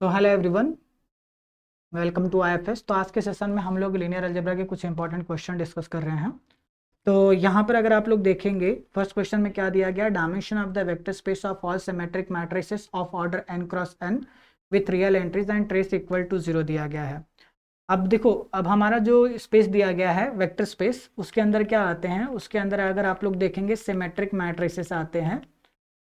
तो hello everyone, welcome to IFS. तो आज के सेशन में हम लोग लीनियर अलजेब्रा के कुछ इंपॉर्टेंट क्वेश्चन डिस्कस कर रहे हैं। तो यहाँ पर अगर आप लोग देखेंगे, फर्स्ट क्वेश्चन में क्या दिया गया, dimension of the vector space of all symmetric matrices of order n cross n with real entries and trace equal to 0 दिया गया है। अब देखो, अब हमारा जो स्पेस दिया गया है वेक्टर स्पेस, उसके अंदर क्या आते हैं, उसके अंदर अगर आप लोग देखेंगे सिमेट्रिक मैट्रिसेस आते हैं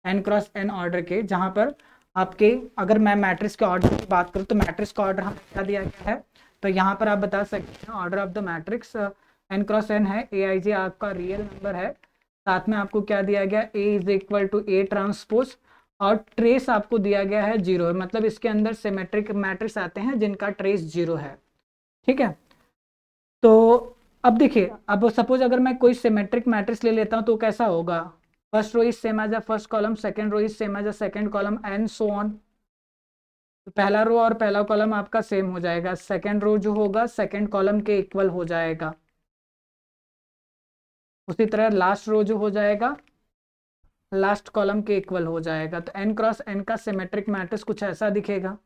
n क्रॉस n ऑर्डर के, जहां पर आपके, अगर मैं मैट्रिक्स के ऑर्डर की बात करूं तो मैट्रिक्स का ऑर्डर हमें क्या दिया गया है, तो यहाँ पर आप बता सकते हैं order of the matrix n cross n है, ए आई जे आपका रियल नंबर है, साथ में आपको क्या दिया गया, a is equal to a transpose, और ट्रेस आपको दिया गया है 0 है, मतलब इसके अंदर सिमेट्रिक मैट्रिक्स आते हैं जिनका ट्रेस 0 है। ठीक है, तो अब देखिए, अब सपोज अगर मैं कोई सिमेट्रिक मैट्रिक्स ले लेता हूं तो कैसा होगा, first row is same as a first column, second row is same as a second column and so on. तो पहला रो और पहला कॉलम आपका सेम हो जाएगा, सेकंड रो जो होगा सेकंड कॉलम के इक्वल हो जाएगा, उसी तरह लास्ट रो जो हो जाएगा लास्ट कॉलम के इक्वल हो जाएगा। तो n क्रॉस n का सिमेट्रिक मैट्रिक्स कुछ ऐसा दिखेगा।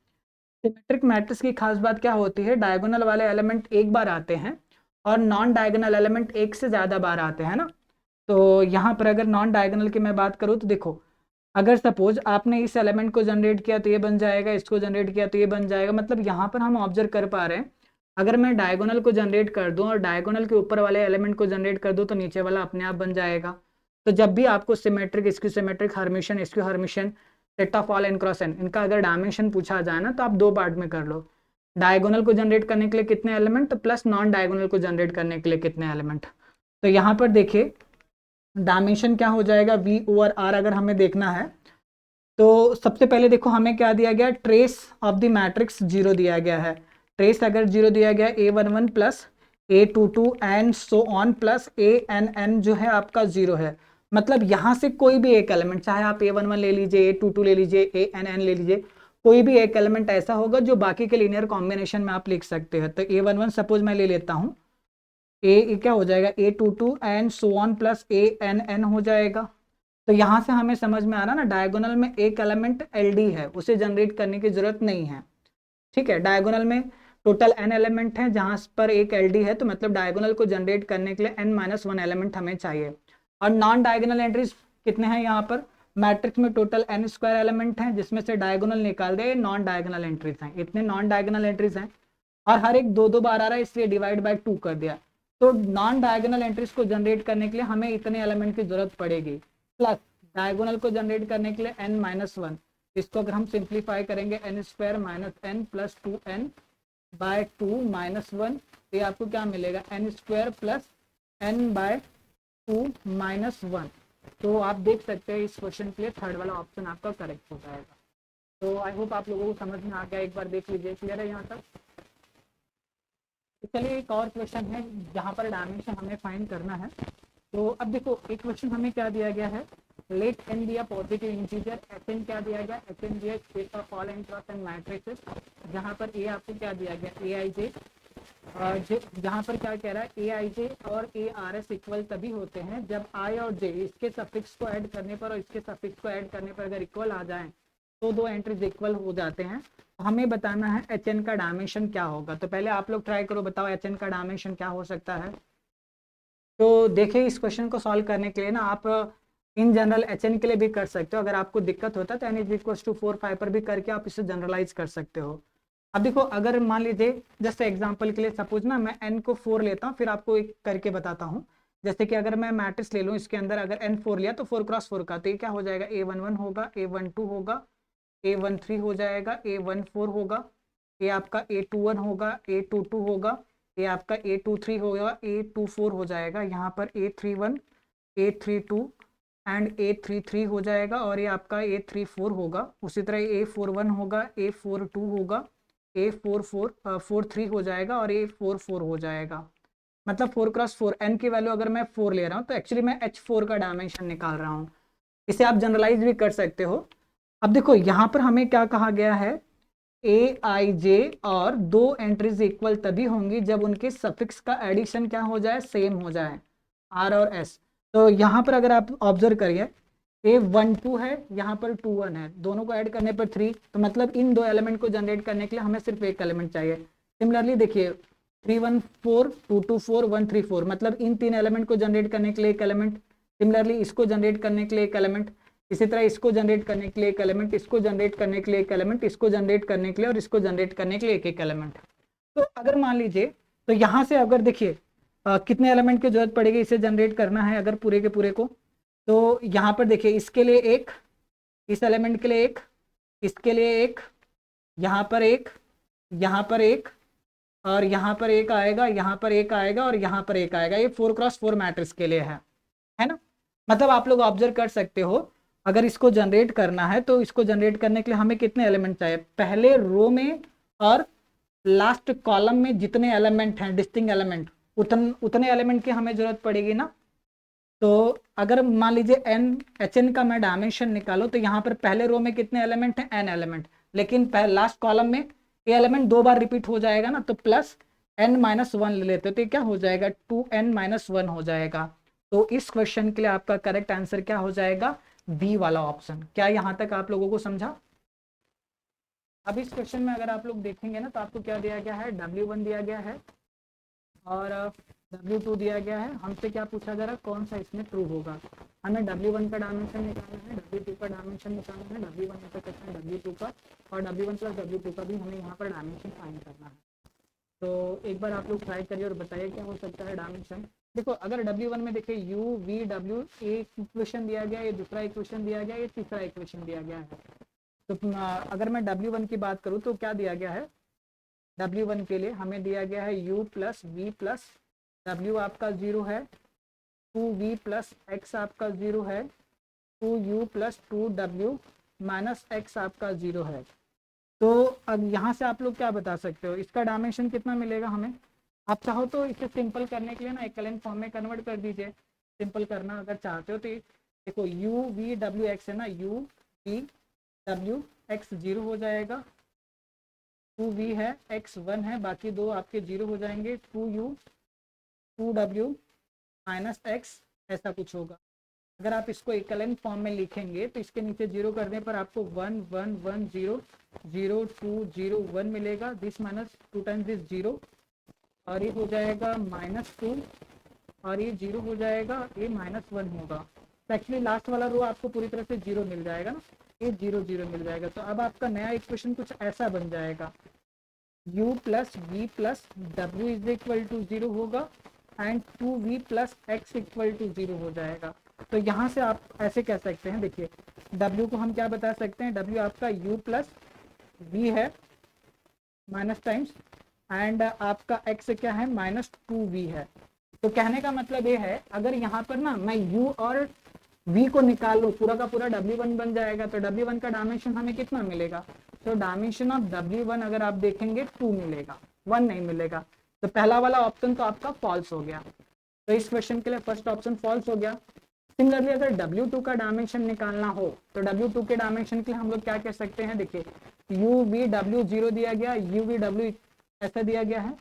सिमेट्रिक मैट्रिक्स की खास बात क्या होती है, डायगोनल वाले एलिमेंट एक बार आते हैं और नॉन डायगोनल एलिमेंट एक से ज्यादा बार आते हैं ना। तो यहाँ पर अगर नॉन डायगोनल की मैं बात करूँ तो देखो, अगर सपोज आपने इस एलिमेंट को जनरेट किया तो ये बन जाएगा, इसको जनरेट किया तो ये बन जाएगा, मतलब यहाँ पर हम ऑब्जर्व कर पा रहे हैं, अगर मैं डायगोनल को जनरेट कर दूं और डायगोनल के ऊपर वाले एलिमेंट को जनरेट कर दूं तो नीचे वाला अपने आप बन जाएगा। तो जब भी आपको symmetric, skew symmetric, Hermitian, skew Hermitian, set of all n cross n, इनका अगर डायमेंशन पूछा जाए ना तो आप दो पार्ट में कर लो, डायगोनल को जनरेट करने के लिए कितने एलिमेंट प्लस नॉन डायगोनल को जनरेट करने के लिए कितने एलिमेंट। तो यहाँ पर देखिए डायमेंशन क्या हो जाएगा, v ओवर r अगर हमें देखना है तो सबसे पहले देखो हमें क्या दिया गया, ट्रेस ऑफ द मैट्रिक्स 0 दिया गया है। ट्रेस अगर 0 दिया गया, a11 plus a22 and so on plus ann जो है आपका 0 है, मतलब यहां से कोई भी एक एलिमेंट, चाहे आप a11 ले लीजिए, a22 ले लीजिए, ann ले लीजिए, कोई भी एक एलिमेंट ऐसा होगा जो बाकी के लीनियर कॉम्बिनेशन में आप लिख सकते हैं। तो a11 सपोज मैं ले लेता हूँ, ए क्या हो जाएगा, a22 and so on plus ann हो जाएगा। तो यहां से हमें समझ में आ रहा ना, डायगोनल में एक एलिमेंट एलडी है, उसे जनरेट करने की जरूरत नहीं है। ठीक है, डायगोनल में टोटल n एलिमेंट है, जहां पर एक एलडी है, तो मतलब डायगोनल को जनरेट करने के लिए n-1 एलिमेंट हमें चाहिए। और नॉन डायगोनल एंट्रीज कितने हैं, यहाँ पर मैट्रिक्स में टोटल n स्क्वायर एलिमेंट हैं, जिसमें से डायगोनल निकाल दे, नॉन डायगोनल एंट्रीज हैं, इतने नॉन डायगोनल एंट्रीज हैं, और हर एक दो दो बार आ रहा है इसलिए डिवाइड बाय 2 कर दिया। तो नॉन डायगोनल एंट्रीज को जनरेट करने के लिए हमें इतने एलिमेंट की जरूरत पड़ेगी, प्लस डायगोनल को जनरेट करने के लिए n-1, इसको अगर हम सिंप्लीफाई करेंगे n square minus n plus 2n by 2 minus 1, ये आपको क्या मिलेगा, n square plus n by 2 minus 1। तो आप देख सकते हैं इस क्वेश्चन के लिए थर्ड वाला ऑप्शन आपका करेक्ट हो जाएगा। तो आई होप आप लोगों को समझ में आ गया, एक बार देख लीजिए, क्लियर है यहाँ तक। तो चलिए एक और क्वेश्चन है जहाँ पर डायमेंशन हमें फाइंड करना है। तो अब देखो एक क्वेश्चन हमें क्या दिया गया है, let n be a positive integer, n क्या दिया गया, एन दिया space of all n cross n matrices, जहाँ पर ए आपको क्या दिया गया, ए आई जे, जहाँ पर क्या कह रहा है, ए आई जे और ए आर एस इक्वल तभी होते हैं जब आई और जे इसके सफिक्स को ऐड करने पर और इसके सफिक्स को ऐड करने पर अगर इक्वल आ जाए तो दो एंट्रीज इक्वल हो जाते हैं। हमें बताना है एच एन का डायमेंशन क्या होगा। तो पहले आप लोग ट्राई करो, बताओ एच एन का डायमेंशन क्या हो सकता है। तो देखिए इस क्वेश्चन को सॉल्व करने के लिए ना आप इन जनरल एच एन के लिए भी कर सकते हो, अगर आपको दिक्कत होता है तो एन इज इक्वल टू 4-5 पर भी करके आप इसे जनरलाइज कर सकते हो। अब देखो अगर मान लीजिए जस्ट एग्जांपल के लिए सपोज ना मैं n को 4 लेता हूँ, फिर आपको एक करके बताता हूँ। जैसे कि अगर मैं मैट्रिक्स ले लूँ, इसके अंदर अगर n 4 लिया तो 4x4 का, तो ये क्या हो जाएगा, a11 होगा, a12 होगा, a13 हो जाएगा, a14 होगा, ये आपका a21 होगा, a22 होगा, ये आपका a23 होगा, a24 हो जाएगा, यहाँ पर a31, a32 एंड a33 हो जाएगा, और ये आपका a34 होगा, उसी तरह a41 होगा, a42 होगा, a44 हो जाएगा, और a44 हो जाएगा। मतलब 4x4 n की वैल्यू अगर मैं 4 ले रहा हूँ तो एक्चुअली मैं h4 का डायमेंशन निकाल रहा हूँ। इसे आप जनरलाइज भी कर सकते हो। अब देखो यहाँ पर हमें क्या कहा गया है, ए आई जे और दो एंट्रीज इक्वल तभी होंगी जब उनके सफिक्स का एडिशन क्या हो जाए, सेम हो जाए, आर और एस। तो यहाँ पर अगर आप ऑब्जर्व करिए, A12 है, यहाँ पर 21 है, दोनों को ऐड करने पर 3, तो मतलब इन दो एलिमेंट को जनरेट करने के लिए हमें सिर्फ एक एलिमेंट चाहिए। सिमिलरली देखिए 314 224 134, मतलब इन तीन एलिमेंट को जनरेट करने के लिए एक एलिमेंट, सिमिलरली इसको जनरेट करने के लिए एक एलिमेंट, इसी तरह इसको जनरेट करने के लिए एक एलिमेंट, इसको जनरेट करने के लिए एक एलिमेंट, इसको जनरेट करने के लिए और इसको जनरेट करने के लिए एक एक एलिमेंट। तो अगर मान लीजिए, तो यहाँ से अगर देखिए कितने एलिमेंट की जरूरत पड़ेगी इसे जनरेट करना है अगर पूरे के पूरे को, तो यहाँ पर देखिए इसके लिए एक, इस एलिमेंट के लिए एक, इसके लिए एक, यहाँ पर एक, यहाँ पर एक, और यहाँ पर एक आएगा, यहाँ पर एक आएगा और यहाँ पर एक आएगा। ये 4x4 मैट्रिक्स के लिए है ना। मतलब आप लोग ऑब्जर्व कर सकते हो, अगर इसको जनरेट करना है तो इसको जनरेट करने के लिए हमें कितने एलिमेंट चाहिए, पहले रो में और लास्ट कॉलम में जितने एलिमेंट हैं डिस्टिंक्ट एलिमेंट, उतने एलिमेंट की हमें जरूरत पड़ेगी ना। तो अगर मान लीजिए HN का मैं डायमेंशन निकालो तो यहाँ पर पहले रो में कितने एलिमेंट हैं, n एलिमेंट, लेकिन लास्ट कॉलम में ये एलिमेंट 2 बार रिपीट हो जाएगा ना, तो प्लस n-1 ले लेते तो क्या हो जाएगा, 2n-1 हो जाएगा। तो इस क्वेश्चन के लिए आपका करेक्ट आंसर क्या हो जाएगा, बी वाला ऑप्शन। क्या यहाँ तक आप लोगों को समझा? अब इस क्वेश्चन में अगर आप लोग देखेंगे ना तो आपको क्या दिया गया है, W1 दिया गया है और W2 दिया गया है। हमसे क्या पूछा जा रहा है, कौन सा इसमें ट्रू होगा। हमें W1 का डायमेंशन निकालना है, W2 का डायमेंशन निकालना है, W1 इंटरसेक्शन W2 का, और W1 प्लस W2 का भी हमें यहाँ पर डायमेंशन फाइंड करना है। तो एक बार आप लोग ट्राई करिए और बताइए क्या हो सकता है डायमेंशन। देखो अगर W1 में देखिए U V W एक इक्वेशन दिया गया, ये दूसरा इक्वेशन दिया गया, ये तीसरा इक्वेशन दिया गया है। तो अगर मैं W1 की बात करूँ तो क्या दिया गया है, W1 के लिए हमें दिया गया है U plus V plus W आपका 0 है, 2V प्लस X आपका 0 है, 2U plus 2W minus X आपका 0 है। तो अब यहाँ से आप लोग क्या बता सकते हो, इसका डायमेंशन कितना मिलेगा हमें। आप चाहो तो इसे सिंपल करने के लिए ना एकलन फॉर्म में कन्वर्ट कर दीजिए, सिंपल करना अगर चाहते हो तो। देखो U V W X है ना, U V W X 0 हो जाएगा, 2V है, X 1 है, बाकी दो आपके 0 हो जाएंगे, 2U 2W माइनस X ऐसा कुछ होगा। अगर आप इसको एकलन फॉर्म में लिखेंगे तो इसके नीचे 0 करने पर आपको 1 1 1 0 0 2 0 1 मिलेगा, दिस माइनस 2 टाइम्स दिस 0, और ये हो जाएगा -2 और ये 0 हो जाएगा, ये -1 होगा। तो एक्चुअली लास्ट वाला रो आपको पूरी तरह से 0 मिल जाएगा ना, ये 0 0 मिल जाएगा। तो अब आपका नया इक्वेशन कुछ ऐसा बन जाएगा, U plus V plus W is equal to 0 होगा and 2V plus X equal to 0 हो जाएगा। तो यहाँ से आप ऐसे कह सकते हैं, देखिए W को हम क्या बता सकते हैं, W आपका U प्लस V है माइनस टाइम्स एंड आपका X क्या है, -2V है। तो कहने का मतलब ये है, अगर यहाँ पर ना मैं U और V को निकाल लो, पूरा का पूरा W1 बन जाएगा। तो W1 का डायमेंशन हमें कितना मिलेगा, तो डायमेंशन ऑफ W1 अगर आप देखेंगे 2 मिलेगा, 1 नहीं मिलेगा। तो पहला वाला ऑप्शन तो आपका फॉल्स हो गया, तो इस क्वेश्चन के लिए फर्स्ट ऑप्शन फॉल्स हो गया। सिमिलरली अगर W2 का डायमेंशन निकालना हो तो W2 के डायमेंशन के लिए हम लोग क्या कह सकते हैं, देखिए UV W 0 दिया गया, UV W ऐसा दिया गया है।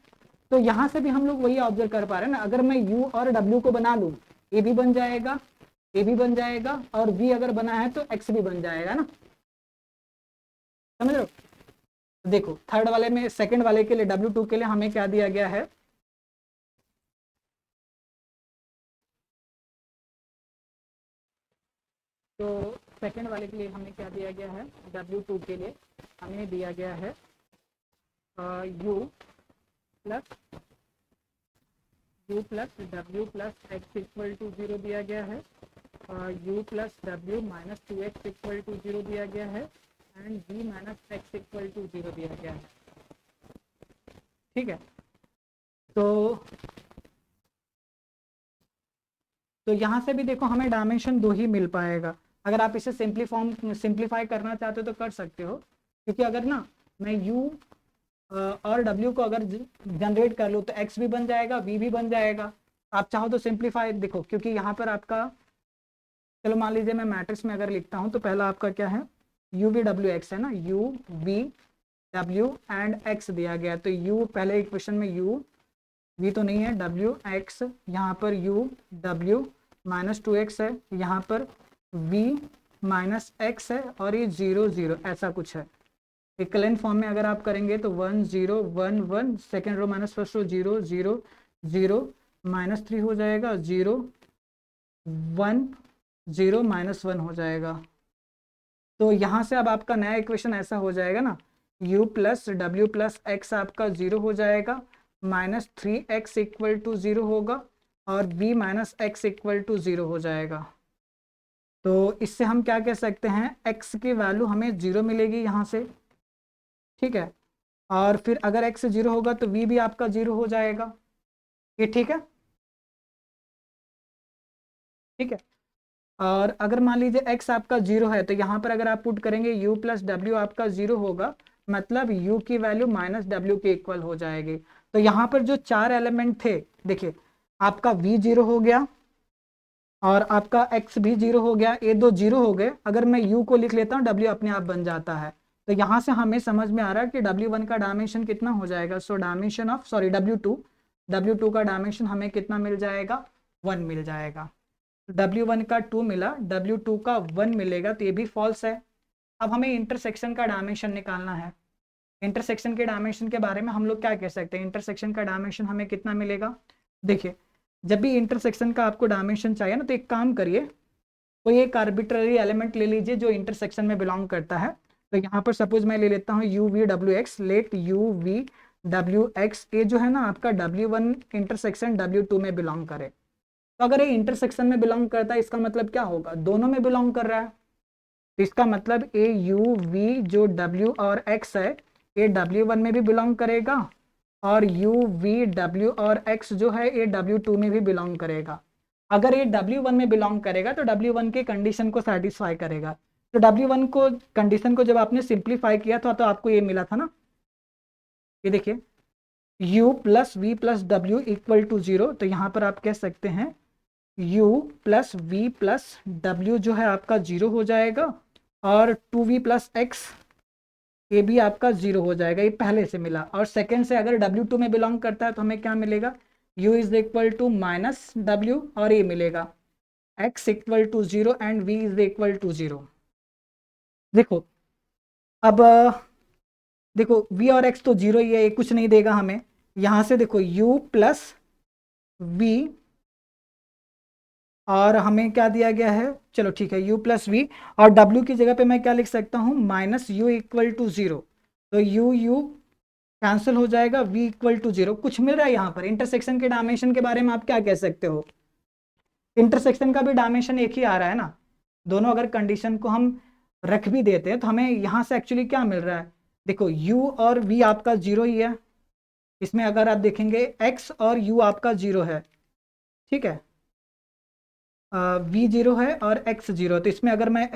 तो यहाँ से भी हम लोग वही ऑब्जर्व कर पा रहे हैं ना, अगर मैं U और W को बना लूँ, A भी बन जाएगा, A भी बन जाएगा, और V अगर बना है तो X भी बन जाएगा ना, समझ रहे हो। देखो थर्ड वाले में, सेकंड वाले के लिए W2 के लिए हमें क्या दिया गया है, तो सेकंड वाले के लिए हमें क्या दिया गया है, W2 के लिए हमें दिया गया है U plus W plus X equal to 0 दिया गया है, U plus W minus 2X equal to 0 दिया गया है and V minus X equal to 0 दिया गया है। ठीक है, तो यहाँ से भी देखो हमें डायमेंशन 2 ही मिल पाएगा। अगर आप इसे सिंप्लीफाई करना चाहते हो तो कर सकते हो, क्योंकि अगर ना मैं U और W को अगर जनरेट कर लूँ तो X भी बन जाएगा, V भी बन जाएगा। आप चाहो तो सिंप्लीफाई देखो, क्योंकि यहाँ पर आपका, चलो मान लीजिए मैं मैट्रिक्स में अगर लिखता हूँ तो पहला आपका क्या है, UVWX है ना, UVW एंड X दिया गया। तो U पहले इक्वेशन में U V तो नहीं है, WX यहाँ पर UW -2X है, यहाँ पर v माइनस एक्स है और ये 0 0 ऐसा कुछ है। इक्विवेलेंट फॉर्म में अगर आप करेंगे तो 1 0 1 1, second row minus first row 0 0 0 -3 हो जाएगा, 0 1 0 -1 हो जाएगा। तो यहाँ से अब आपका नया इक्वेशन ऐसा हो जाएगा ना, u plus W plus x आपका 0 हो जाएगा, -3x इक्वल टू 0 होगा और v minus x equal to 0 हो जाएगा। तो इससे हम क्या कह सकते हैं, x की वैल्यू हमें 0 मिलेगी यहाँ से, ठीक है। और फिर अगर x 0 होगा तो v भी आपका 0 हो जाएगा, ये ठीक है, ठीक है। और अगर मान लीजिए x आपका 0 है तो यहाँ पर अगर आप पुट करेंगे u प्लस डब्ल्यू आपका 0 होगा, मतलब u की वैल्यू माइनस डब्ल्यू के इक्वल हो जाएगी। तो यहाँ पर जो 4 एलिमेंट थे, देखिए आपका v 0 हो गया और आपका x भी 0 हो गया, ये दो 0 हो गए। अगर मैं u को लिख लेता हूँ w अपने आप बन जाता है। तो यहाँ से हमें समझ में आ रहा है कि w1 का डायमेंशन कितना हो जाएगा, सो डायमेंशन ऑफ w2 का डायमेंशन हमें कितना मिल जाएगा, 1 मिल जाएगा। W1 का 2 मिला, W2 का 1 मिलेगा, तो ये भी फॉल्स है। अब हमें इंटरसेक्शन का डायमेंशन निकालना है। इंटरसेक्शन के डायमेंशन के बारे में हम लोग क्या कह सकते हैं, इंटरसेक्शन का डायमेंशन हमें कितना मिलेगा। देखिए जब भी इंटरसेक्शन का आपको डायमेंशन चाहिए ना, तो एक काम करिए, कोई एक आर्बिट्ररी एलिमेंट ले लीजिए जो इंटरसेक्शन में बिलोंग करता है। तो यहाँ पर सपोज मैं ले लेता हूँ you V W x, let you V W x ये जो है ना आपका W1 इंटरसेक्शन W2 में बिलोंग करे। तो अगर ये इंटरसेक्शन में बिलोंग करता है इसका मतलब क्या होगा, दोनों में बिलोंग कर रहा है। तो इसका मतलब ए यू वी जो W और X है ये W1 में भी बिलोंग करेगा और यू वी डब्ल्यू और X जो है ये W2 में भी बिलोंग करेगा। अगर ये W1 में बिलोंग करेगा तो W1 के कंडीशन को सेटिस्फाई करेगा। तो W1 को कंडीशन को जब आपने सिंप्लीफाई किया था तो आपको ये मिला था ना, ये देखिए u प्लस वी प्लस डब्ल्यू इक्वल टू 0। तो यहाँ पर आप कह सकते हैं u प्लस वी प्लस डब्ल्यू जो है आपका 0 हो जाएगा और 2v प्लस एक्स ये भी आपका 0 हो जाएगा, ये पहले से मिला। और सेकंड से अगर W2 में बिलोंग करता है तो हमें क्या मिलेगा, u is equal to minus डब्ल्यू और ये मिलेगा x equal to 0 and v is equal to 0। देखो अब देखो v और x तो 0 ही है, ये कुछ नहीं देगा हमें। यहाँ से देखो u प्लस v और हमें क्या दिया गया है, चलो ठीक है u प्लस वी और w की जगह पे मैं क्या लिख सकता हूँ, माइनस यू इक्वल टू 0। तो u कैंसिल हो जाएगा, v इक्वल टू 0 कुछ मिल रहा है यहाँ पर। इंटरसेक्शन के डायमेंशन के बारे में आप क्या कह सकते हो, इंटरसेक्शन का भी डायमेंशन एक ही आ रहा है ना। दोनों अगर कंडीशन को हम रख भी देते हैं तो हमें यहाँ से एक्चुअली क्या मिल रहा है, देखो u और v आपका 0 ही है, इसमें अगर आप देखेंगे x और u आपका 0 है, ठीक है, v 0 है और x 0। तो इसमें अगर मैं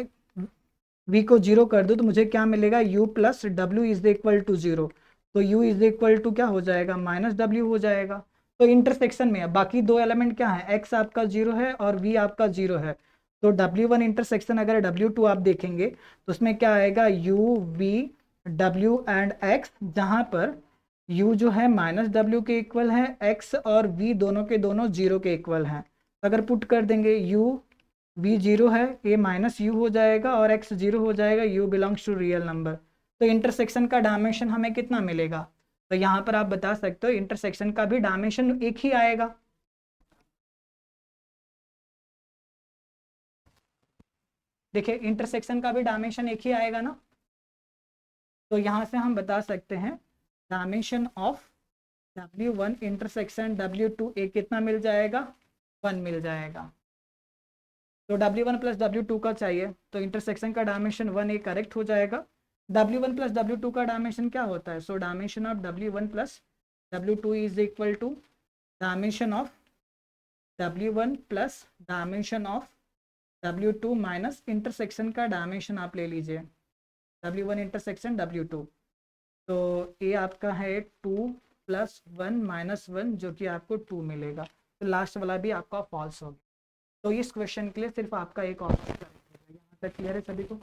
v को 0 कर दूं तो मुझे क्या मिलेगा, u प्लस डब्ल्यू इज इक्वल टू 0। तो u इज इक्वल टू क्या हो जाएगा, माइनस डब्ल्यू हो जाएगा। तो इंटरसेक्शन में है, बाकी दो एलिमेंट क्या है, x आपका 0 है और v आपका 0 है। तो W1 इंटरसेक्शन अगर W2 आप देखेंगे तो उसमें क्या आएगा, u v w and x, जहां पर u जो है माइनस डब्ल्यू के इक्वल है, x और v दोनों के दोनों 0 के इक्वल हैं। अगर पुट कर देंगे u v 0 है, ये माइनस यू हो जाएगा और x 0 हो जाएगा, u belongs to real number. तो इंटरसेक्शन का डायमेंशन हमें कितना मिलेगा, तो यहाँ पर आप बता सकते हो इंटरसेक्शन का भी डायमेंशन एक ही आएगा। देखिए इंटरसेक्शन का भी डायमेंशन एक ही आएगा ना। तो यहाँ से हम बता सकते हैं dimension of W1 intersection W2 एक कितना मिल जाएगा, 1 मिल जाएगा। तो W1 प्लस W2 का चाहिए तो इंटरसेक्शन का डायमेंशन 1 एक करेक्ट हो जाएगा। W1 प्लस W2 का डायमेंशन क्या होता है, so dimension of W1 plus W2 is equal to dimension of W1 plus dimension of W2 minus intersection का डायमेंशन आप ले लीजिए W1 इंटरसेक्शन W2। तो ये आपका है 2 प्लस 1 माइनस 1 जो कि आपको 2 मिलेगा। तो लास्ट वाला भी आपका फॉल्स होगा। तो इस क्वेश्चन के लिए सिर्फ आपका एक ऑप्शन यहाँ तक क्लियर है सभी को।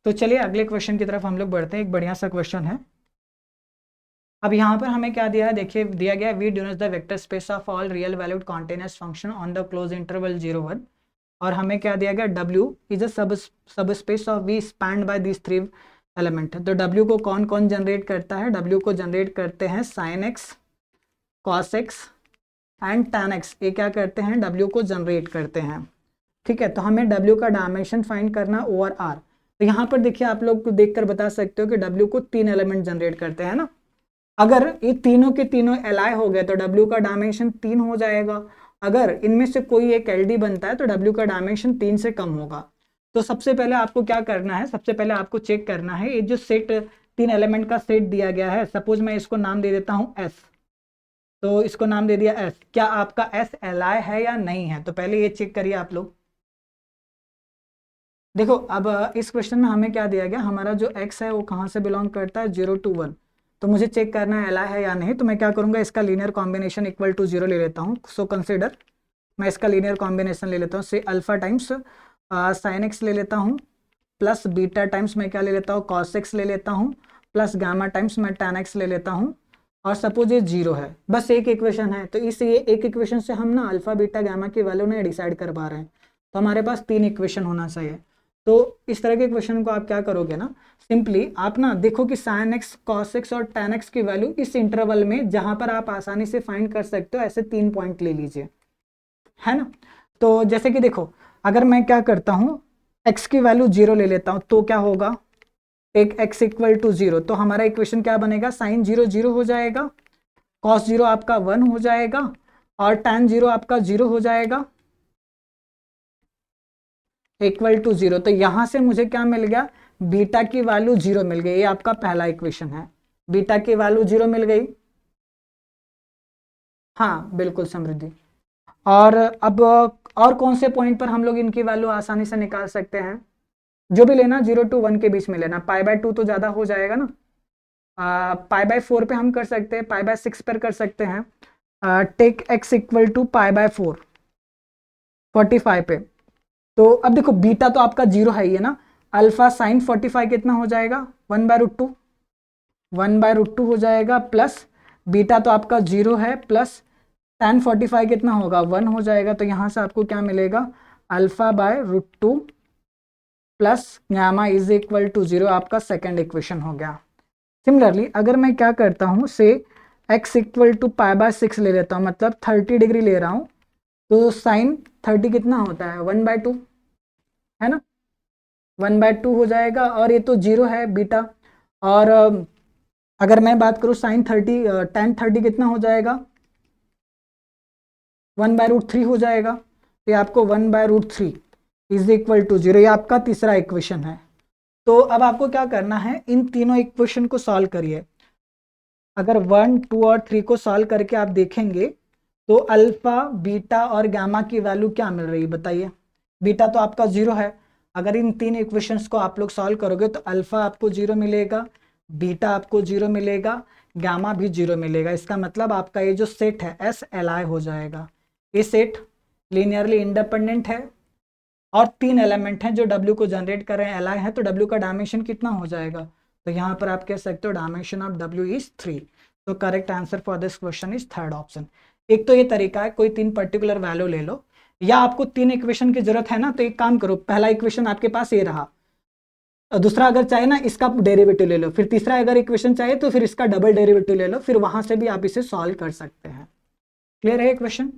तो चलिए अगले क्वेश्चन की तरफ हम लोग बढ़ते हैं। एक बढ़िया सा क्वेश्चन है। अब यहाँ पर हमें क्या दिया है, देखिए दिया गया V denotes the vector space of all real valued continuous function on the close interval 0 1 और हमें क्या दिया गया, W is a sub space of V spanned by these 3 element. तो W को कौन कौन जनरेट करता है, W को जनरेट करते हैं sin x, cos x and tan x, ये क्या करते हैं, W को जनरेट करते हैं। ठीक है, तो हमें W का डायमेंशन फाइंड करना ओवर R। तो यहाँ पर देखिए, आप लोग देखकर बता सकते हो कि W को 3 एलिमेंट जनरेट करते हैं ना। अगर ये तीनों के तीनों एलाय हो गए तो W का डायमेंशन 3 हो जाएगा। अगर इनमें से कोई एक LD बनता है तो W का डायमेंशन 3 से कम होगा। तो सबसे पहले आपको क्या करना है, सबसे पहले आपको चेक करना है, ये जो सेट 3 एलिमेंट का सेट दिया गया है, सपोज मैं इसको नाम दे देता हूँ S, तो इसको नाम दे दिया S, क्या आपका S एलाय है या नहीं है, तो पहले ये चेक करिए आप लोग। देखो अब इस क्वेश्चन में हमें क्या दिया गया, हमारा जो x है वो कहाँ से बिलोंग करता है, 0 to 1। तो मुझे चेक करना है एलाय है या नहीं, तो मैं क्या करूँगा, इसका लीनियर कॉम्बिनेशन इक्वल टू 0 ले लेता हूँ। सो कंसिडर, मैं इसका लीनियर कॉम्बिनेशन ले लेता हूँ, से अल्फा टाइम्स साइन एक्स ले लेता हूँ, प्लस बीटा टाइम्स मैं क्या ले लेता हूँ, कॉस एक्स ले लेता हूँ, प्लस गामा टाइम्स मैं टैन एक्स ले लेता हूँ, और सपोज ये 0 है। बस एक इक्वेशन है, तो इसलिए एक इक्वेशन से हम ना अल्फा बीटा गामा की वैल्यू नहीं डिसाइड कर पा रहे हैं, तो हमारे पास 3 इक्वेशन होना चाहिए। तो इस तरह के क्वेश्चन को आप क्या करोगे ना, सिंपली आप ना देखो कि साइन एक्स, कॉस एक्स और टैन एक्स की वैल्यू इस इंटरवल में जहां पर आप आसानी से फाइंड कर सकते हो, ऐसे 3 पॉइंट ले लीजिए, है ना। तो जैसे कि देखो, अगर मैं क्या करता हूं, x की वैल्यू 0 ले लेता हूं, तो क्या होगा, एक x इक्वल टू 0, तो हमारा इक्वेशन क्या बनेगा, साइन 0 0 हो जाएगा, कॉस 0 आपका 1 हो जाएगा, और टैन 0 आपका 0 हो जाएगा, इक्वल टू 0। तो यहां से मुझे क्या मिल गया, बीटा की वैल्यू 0 मिल गई, ये आपका पहला इक्वेशन है, बीटा की वैल्यू 0 मिल गई। हाँ बिल्कुल समृद्धि। और अब और कौन से पॉइंट पर हम लोग इनकी वैल्यू आसानी से निकाल सकते हैं, जो भी लेना 0 to 1 के बीच में लेना, π/2 तो ज्यादा हो जाएगा ना, π/4 पे हम कर सकते हैं, π/6 पर कर सकते हैं, टेक x इक्वल टू π/4 45 पे। तो अब देखो बीटा तो आपका 0 है ही है ना, अल्फा साइन 45 कितना हो जाएगा, 1/√2, 1/√2 हो जाएगा, प्लस बीटा तो आपका 0 है, प्लस tan 45 कितना होगा, 1 हो जाएगा। तो यहां से आपको क्या मिलेगा, अल्फा/√2 plus gamma is equal to 0, आपका सेकेंड इक्वेशन हो गया। सिमिलरली अगर मैं क्या करता हूं, से x इक्वल टू π/6 ले लेता हूं, मतलब 30 डिग्री ले रहा हूं, तो साइन 30 कितना होता है, 1/2, है ना, 1/2 हो जाएगा, और ये तो 0 है बीटा। और अगर मैं बात करूं साइन 30, tan 30 कितना हो जाएगा, 1/√3 हो जाएगा। तो ये आपको 1/√3 इज इक्वल टू 0, ये आपका तीसरा इक्वेशन है। तो अब आपको क्या करना है, इन तीनों इक्वेशन को सॉल्व करिए। अगर 1, 2 और 3 को सॉल्व करके आप देखेंगे तो अल्फा, बीटा और गामा की वैल्यू क्या मिल रही है बताइए। बीटा तो आपका 0 है, अगर इन 3 इक्वेशंस को आप लोग सॉल्व करोगे तो अल्फा आपको 0 मिलेगा, बीटा आपको 0 मिलेगा, गामा भी 0 मिलेगा। इसका मतलब आपका ये जो सेट है एस एलाय हो जाएगा। ये सेट लीनियरली इंडिपेंडेंट है और 3 एलिमेंट हैं जो W को जनरेट कर रहे हैं, एलाय है, तो W का डायमेंशन कितना हो जाएगा, तो यहाँ पर आप कह सकते हो डायमेंशन ऑफ W इज 3। तो correct answer for this question is third option. एक तो ये तरीका है, कोई 3 पर्टिकुलर वैल्यू ले लो, या आपको 3 इक्वेशन की जरूरत है ना, तो एक काम करो, पहला इक्वेशन आपके पास ये रहा, दूसरा अगर चाहे ना इसका डेरिवेटिव ले लो, फिर तीसरा अगर इक्वेशन चाहिए तो फिर इसका डबल डेरिवेटिव ले लो, फिर वहां से भी आप इसे सॉल्व कर सकते हैं। क्लियर है क्वेश्चन।